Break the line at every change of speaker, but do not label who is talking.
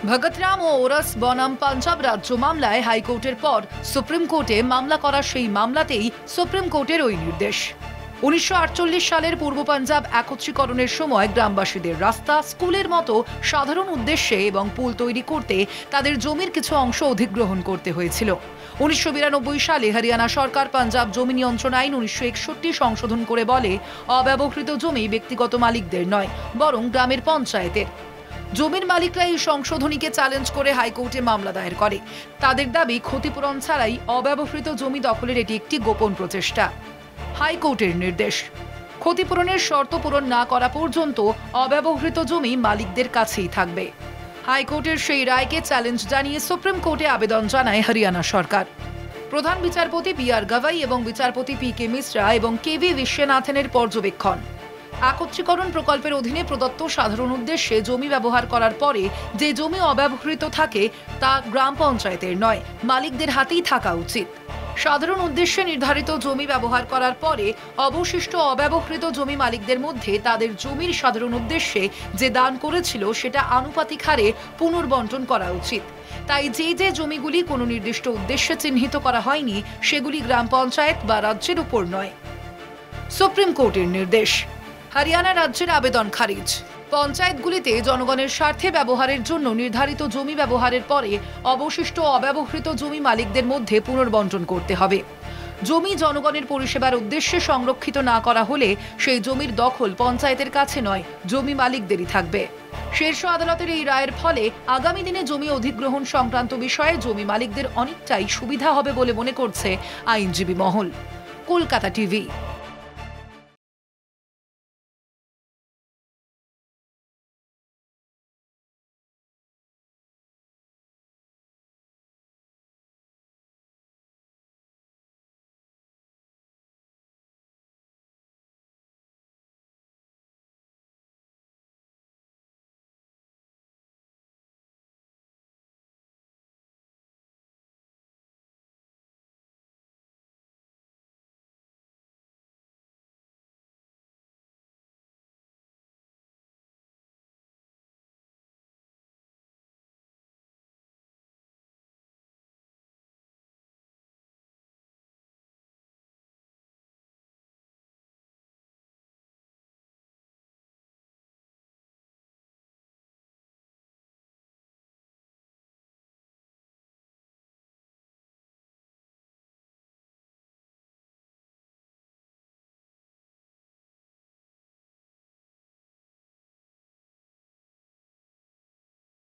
ভগতরাম ও ওরাস বনাম পাঞ্জাব রাজ্য মামলায় হাইকোর্টের পর সুপ্রিম কোর্টে মামলা করা সেই মামলাতেই সুপ্রিম কোর্টের ওই নির্দেশ। 1948 সালের পূর্ব পাঞ্জাব একত্রীকরণের সময় গ্রামবাসীদের রাস্তা, স্কুলের মতো সাধারণ উদ্দেশ্যে এবং পুল তৈরি করতে তাদের জমির কিছু অংশ অধিগ্রহণ করতে হয়েছিল। 1992 সালে হরিয়ানা সরকার পাঞ্জাব জমি নিয়ন্ত্রণ আইন 1961 সংশোধন করে বলে, অব্যবহৃত জমি ব্যক্তিগত মালিকদের নয়, বরং গ্রামের পঞ্চায়েতের। জমির মালিকরা এই সংশোধনীকে চ্যালেঞ্জ করে হাইকোর্টে মামলা দায়ের করে। তাদের দাবি, ক্ষতিপূরণ ছাড়াই অব্যবহৃত জমি দখলের এটি একটি গোপন প্রচেষ্টা। হাইকোর্টের নির্দেশ, ক্ষতিপূরণের শর্ত পূরণ না করা পর্যন্ত অব্যবহৃত জমি মালিকদের কাছেই থাকবে। হাইকোর্টের সেই রায়কে চ্যালেঞ্জ জানিয়ে সুপ্রিম কোর্টে আবেদন জানায় হরিয়ানা সরকার। প্রধান বিচারপতি বি.আর. গাভাই এবং বিচারপতি পি.কে. মিশ্রা এবং কে.ভি. বিশ্বনাথনের পর্যবেক্ষণ। একত্রীকরণ প্রকল্পের অধীনে প্রদত্ত সাধারণ উদ্দেশ্যে জমি ব্যবহার করার পরে যে জমি অব্যবহৃত থাকে তা গ্রাম পঞ্চায়েতের নয়, মালিকদের হাতেই থাকা উচিত। সাধারণ উদ্দেশ্যে নির্ধারিত জমি ব্যবহার করার পরে অবশিষ্ট অব্যবহৃত জমি মালিকদের মধ্যে তাদের জমির সাধারণ উদ্দেশ্যে যে দান করেছিল সেটা আনুপাতিক হারে পুনর্বণ্টন করা উচিত। তাই যে জমিগুলি কোনো নির্দিষ্ট উদ্দেশ্যে চিহ্নিত করা হয়নি সেগুলি গ্রাম পঞ্চায়েত বা রাজ্যের উপর নয়। সুপ্রিম কোর্টের নির্দেশ, হরিয়ানা রাজ্যের আবেদন খারিজ। পঞ্চায়েতগুলিতে জনগণের স্বার্থে ব্যবহারের জন্য নির্ধারিত জমি ব্যবহারের পরে অবশিষ্ট অব্যবহৃত জমি মালিকদের মধ্যে পুনর্বণ্টন করতে হবে। জমি জনগণের পরিষেবার উদ্দেশ্যে সংরক্ষিত না করা হলে সেই জমির দখল পঞ্চায়েতের কাছে নয়, জমি মালিকদেরই থাকবে। শীর্ষ আদালতের এই রায়ের ফলে আগামী দিনে জমি অধিগ্রহণ সংক্রান্ত বিষয়ে জমি মালিকদের অনেকটাই সুবিধা হবে বলে মনে করছে আইনজীবী মহল। কলকাতা টিভি।